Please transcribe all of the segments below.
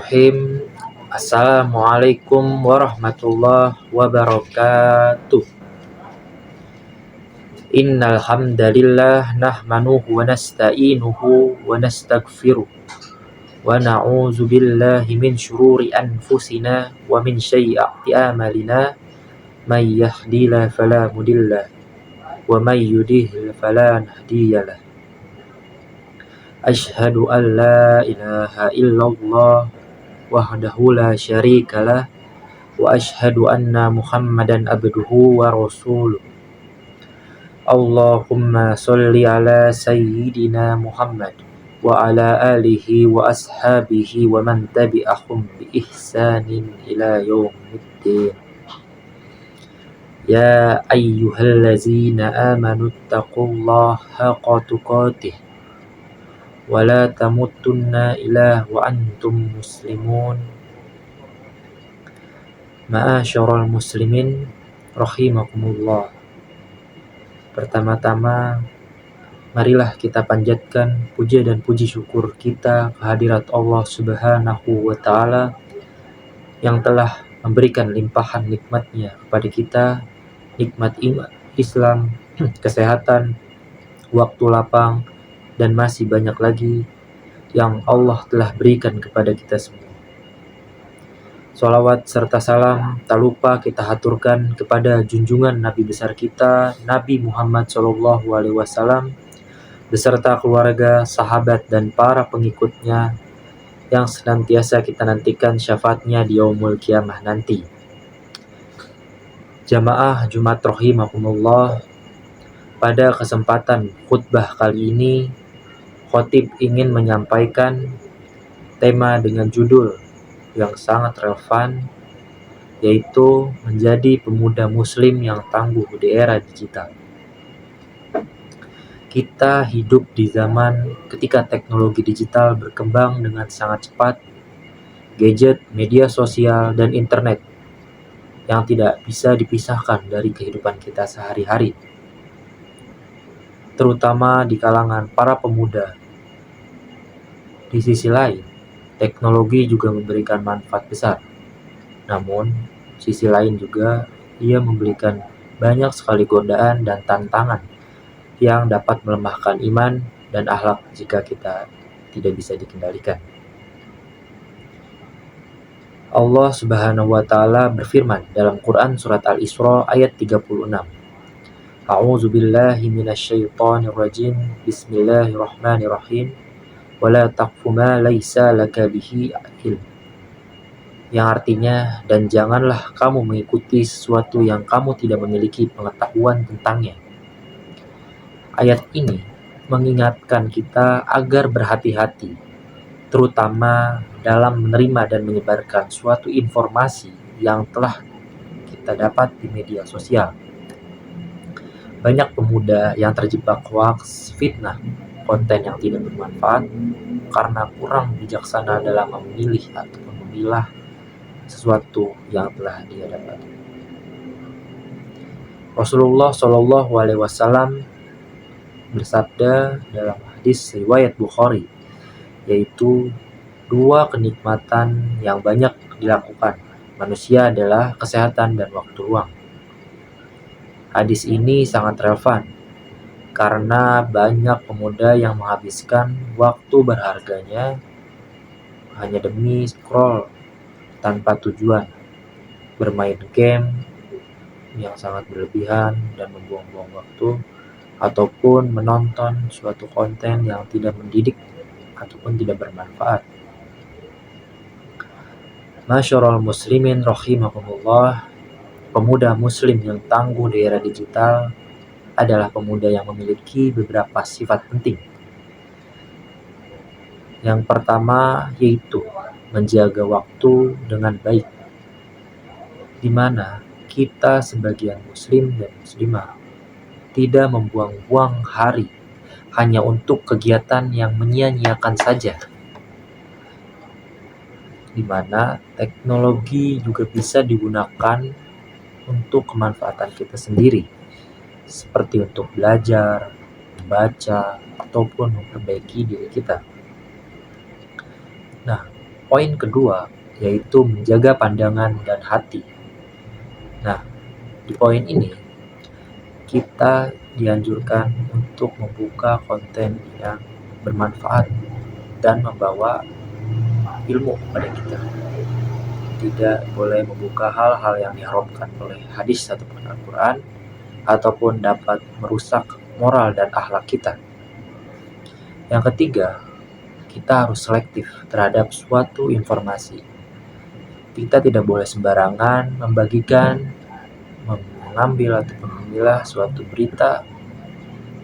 Bismillahirrahmanirrahim. Assalamualaikum warahmatullahi wabarakatuh. Innal hamdalillah nahmanuhu wa nasta'inuhu wa nastaghfiruh wa na'udzu billahi min syururi anfusina wa min sayyiati a'malina may yahdihillahu fala mudilla wa may yudlil fala hadiyalah. Asyhadu an la ilaha illallah wahdahu la syarikalah wa asyhadu anna Muhammadan abduhu wa rasuluh. Allahumma sholli ala sayyidina Muhammad wa ala alihi wa ashabihi wa man tabi'ahum bi ihsanin ila yaumiddin. Ya ayyuhallazina amanu taqullaha haqqa tuqatih wa la tamutunna illa wa antum muslimun. Ma'asyiral muslimin rahimakumullah. Pertama-tama, marilah kita panjatkan puja dan puji syukur kita kehadirat Allah Subhanahu wa Ta'ala yang telah memberikan limpahan nikmatnya kepada kita, nikmat iman, Islam, kesehatan, waktu lapang, dan masih banyak lagi yang Allah telah berikan kepada kita semua. Sholawat serta salam tak lupa kita haturkan kepada junjungan Nabi besar kita, Nabi Muhammad SAW, beserta keluarga, sahabat, dan para pengikutnya yang senantiasa kita nantikan syafaatnya di yaumul kiamah nanti. Jamaah Jumat rahimakumullah, pada kesempatan khutbah kali ini, khotib ingin menyampaikan tema dengan judul yang sangat relevan, yaitu menjadi pemuda muslim yang tangguh di era digital. Kita hidup di zaman ketika teknologi digital berkembang dengan sangat cepat, gadget, media sosial, dan internet yang tidak bisa dipisahkan dari kehidupan kita sehari-hari, terutama di kalangan para pemuda. Di sisi lain, teknologi juga memberikan manfaat besar. Namun, sisi lain juga ia memberikan banyak sekali godaan dan tantangan yang dapat melemahkan iman dan akhlak jika kita tidak bisa dikendalikan. Allah Subhanahu wa Ta'ala berfirman dalam Quran surat Al-Isra ayat 36. A'udzu billahi minasyaitonir rajim. Bismillahirrahmanirrahim. Wala taqfu ma laisa laka bihi ilm. Yang artinya, dan janganlah kamu mengikuti sesuatu yang kamu tidak memiliki pengetahuan tentangnya. Ayat ini mengingatkan kita agar berhati-hati, terutama dalam menerima dan menyebarkan suatu informasi yang telah kita dapat di media sosial. Banyak pemuda yang terjebak hoaks, fitnah, konten yang tidak bermanfaat karena kurang bijaksana dalam memilih ataupun memilah sesuatu yang telah dia dapat. Rasulullah SAW bersabda dalam hadis riwayat Bukhari, yaitu 2 kenikmatan yang banyak dilakukan manusia adalah kesehatan dan waktu luang. Hadis ini sangat relevan karena banyak pemuda yang menghabiskan waktu berharganya hanya demi scroll tanpa tujuan, bermain game yang sangat berlebihan dan membuang-buang waktu, ataupun menonton suatu konten yang tidak mendidik ataupun tidak bermanfaat. Ma'asyiral muslimin rahimakumullah, pemuda muslim yang tangguh di era digital adalah pemuda yang memiliki beberapa sifat penting. Yang pertama yaitu menjaga waktu dengan baik, di mana kita sebagian muslim dan muslimah tidak membuang-buang hari hanya untuk kegiatan yang menyia-nyiakan saja, di mana teknologi juga bisa digunakan untuk kemanfaatan kita sendiri, seperti untuk belajar, membaca, ataupun memperbaiki diri kita. Nah, Poin kedua yaitu menjaga pandangan dan hati. Nah, di poin ini kita dianjurkan untuk membuka konten yang bermanfaat dan membawa ilmu kepada kita. Tidak boleh membuka hal-hal yang diharamkan oleh hadis ataupun Al-Quran ataupun dapat merusak moral dan akhlak kita. Yang ketiga, kita harus selektif terhadap suatu informasi. Kita tidak boleh sembarangan membagikan, mengambil ataupun memilah suatu berita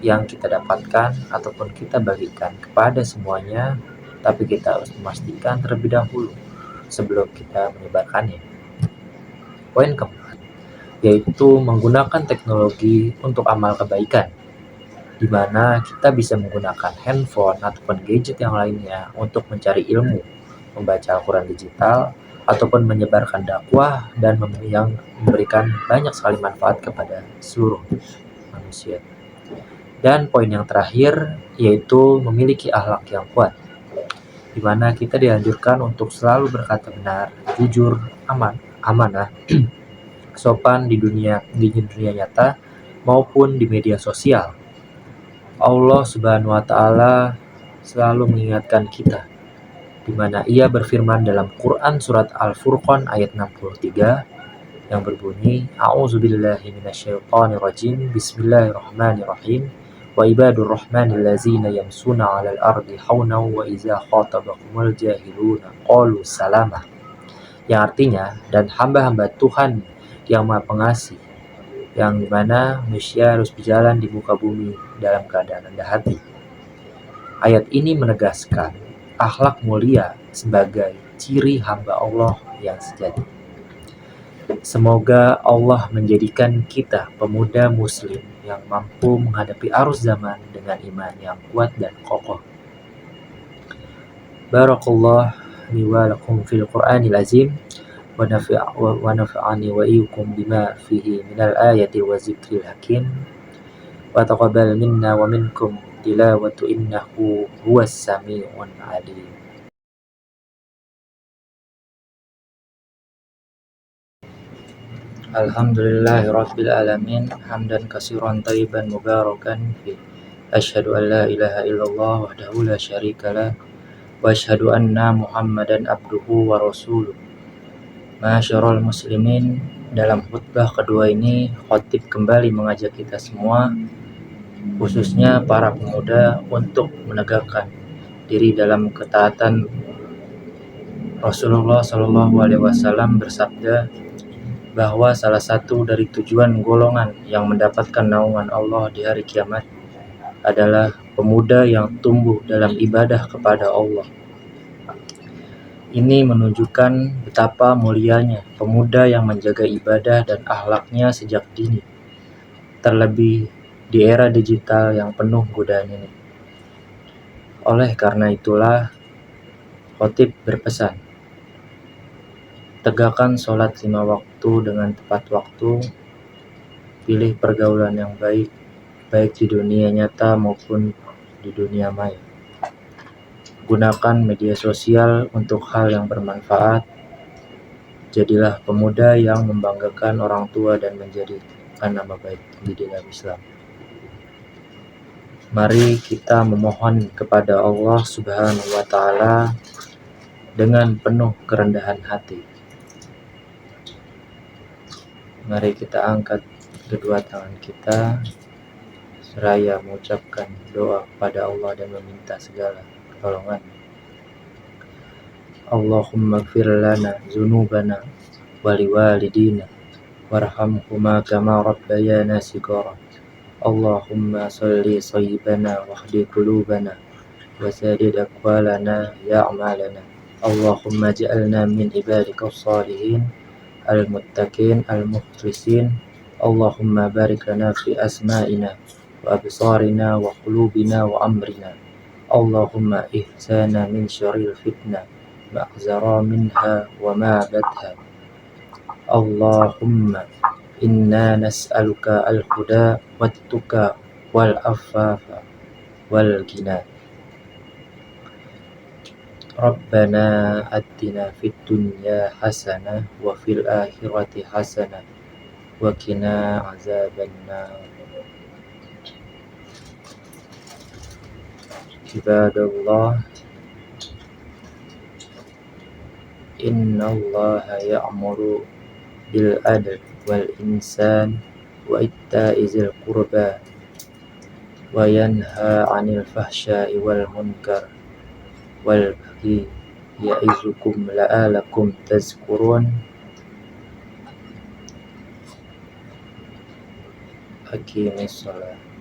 yang kita dapatkan ataupun kita bagikan kepada semuanya, tapi kita harus memastikan terlebih dahulu sebelum kita menyebarkannya. Poin keempat, yaitu menggunakan teknologi untuk amal kebaikan, di mana kita bisa menggunakan handphone ataupun gadget yang lainnya untuk mencari ilmu, membaca Al-Quran digital, ataupun menyebarkan dakwah dan yang memberikan banyak sekali manfaat kepada seluruh manusia. Dan poin yang terakhir yaitu memiliki akhlak yang kuat, di mana kita dianjurkan untuk selalu berkata benar, jujur, amanah, sopan di dunia nyata maupun di media sosial. Allah Subhanahu wa taala selalu mengingatkan kita, di mana Ia berfirman dalam Quran surat Al-Furqan ayat 63 yang berbunyi, A'udzubillahi minasyaitonirrajim, Bismillahirrahmanirrahim, wa ibadur rahmanil ladzina yamsuna 'alal ardi haunan wa idza khatabahumul jahiluna qalu salama. Yang artinya, dan hamba-hamba Tuhan yang Maha Pengasih, yang dimana manusia harus berjalan di muka bumi dalam keadaan rendah hati. Ayat ini menegaskan akhlak mulia sebagai ciri hamba Allah yang sejati. Semoga Allah menjadikan kita pemuda muslim yang mampu menghadapi arus zaman dengan iman yang kuat dan kokoh. Barakallah li wa lakum fil Qur'anil azim wa nafa'ani wa iyyakum bima fihi minal ayati wa zikril hakim wa taqabbal minna wa minkum tilawatu innahu huwas sami'un alim. Alhamdulillahirabbil alamin, hamdan katsiran thayyiban mubarakan fi. Asyhadu an la ilaha illallah wahdahu la syarikalah wa asyhadu anna Muhammadan abduhu wa rasuluh. Ma'asyiral muslimin, dalam khutbah kedua ini khatib kembali mengajak kita semua, khususnya para pemuda, untuk menegakkan diri dalam ketaatan. Rasulullah SAW bersabda bahwa salah satu dari tujuan golongan yang mendapatkan naungan Allah di hari kiamat adalah pemuda yang tumbuh dalam ibadah kepada Allah. Ini menunjukkan betapa mulianya pemuda yang menjaga ibadah dan akhlaknya sejak dini, terlebih di era digital yang penuh godaan ini. Oleh karena itulah, khatib berpesan, tegakkan sholat 5 waktu dengan tepat waktu, pilih pergaulan yang baik di dunia nyata maupun di dunia maya. Gunakan media sosial untuk hal yang bermanfaat. Jadilah pemuda yang membanggakan orang tua dan menjadikan nama baik di dalam Islam. Mari kita memohon kepada Allah Subhanahu wa taala dengan penuh kerendahan hati. Mari kita angkat kedua tangan kita seraya mengucapkan doa kepada Allah dan meminta segala pertolongan. Allahumma ighfir lana dzunubana wa liwalidina warhamhuma kama rabbayana shighara. Allahumma shalli sayyibana wahdi qulubana wa sadid aqwalana ya a'malana. Allahumma ja'alna min ibadikas salihin al-muttaqin al-mukhlisin. Allahumma barik lana fi asma'ina wa absarina wa qulubina wa amrina. Allahumma ihsana min syarril fitnah ma'zara minha wa ma badha. Allahumma inna nas'aluka al-huda wat-tuqa wal afafa wal ghina. Rabbana atina fid dunya hasanah wa fil akhirati hasanah wa qina azabannar. Ibadallah, innallaha ya'muru bil adl wal ihsan wa itta'i dzil qurba wa yanha 'anil fahsya'i wal munkar wal baghi ya'izukum la'alakum tazkurun. Aqimis shalah.